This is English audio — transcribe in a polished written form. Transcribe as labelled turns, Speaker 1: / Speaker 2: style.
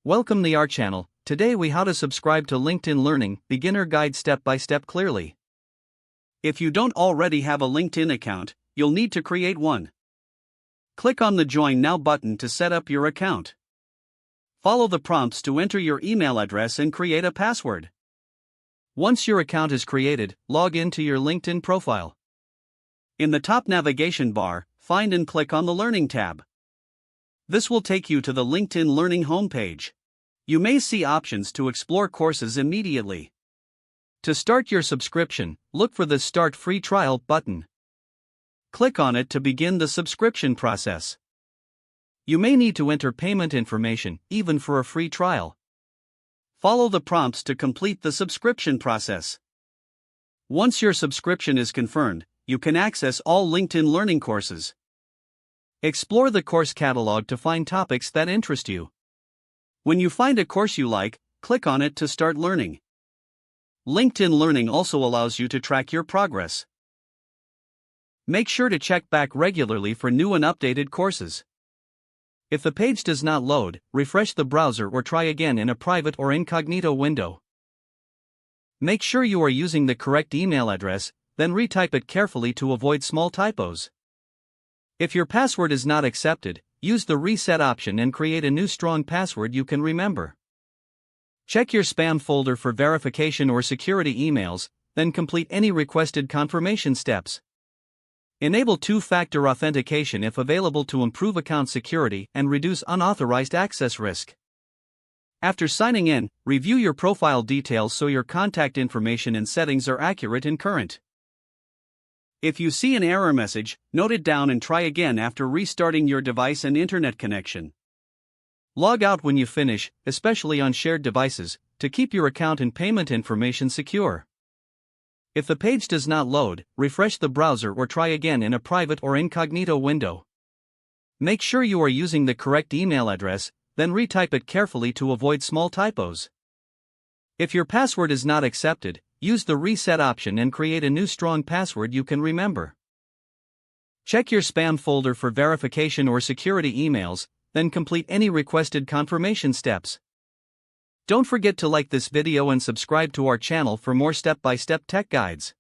Speaker 1: Welcome to our channel. Today we how to subscribe to LinkedIn Learning Beginner Guide step by step clearly. If you don't already have a LinkedIn account, you'll need to create one. Click on the Join Now button to set up your account. Follow the prompts to enter your email address and create a password. Once your account is created, log in to your LinkedIn profile. In the top navigation bar, find and click on the Learning tab. This will take you to the LinkedIn Learning homepage. You may see options to explore courses immediately. To start your subscription, look for the Start Free Trial button. Click on it to begin the subscription process. You may need to enter payment information, even for a free trial. Follow the prompts to complete the subscription process. Once your subscription is confirmed, you can access all LinkedIn Learning courses. Explore the course catalog to find topics that interest you. When you find a course you like, click on it to start learning. LinkedIn Learning also allows you to track your progress. Make sure to check back regularly for new and updated courses. If the page does not load, refresh the browser or try again in a private or incognito window. Make sure you are using the correct email address, then retype it carefully to avoid small typos. If your password is not accepted, use the reset option and create a new strong password you can remember. Check your spam folder for verification or security emails, then complete any requested confirmation steps. Enable two-factor authentication if available to improve account security and reduce unauthorized access risk. After signing in, review your profile details so your contact information and settings are accurate and current. If you see an error message, note it down and try again after restarting your device and internet connection. Log out when you finish, especially on shared devices, to keep your account and payment information secure. If the page does not load, refresh the browser or try again in a private or incognito window. Make sure you are using the correct email address, then retype it carefully to avoid small typos. If your password is not accepted, use the reset option and create a new strong password you can remember. Check your spam folder for verification or security emails, then complete any requested confirmation steps. Don't forget to like this video and subscribe to our channel for more step-by-step tech guides.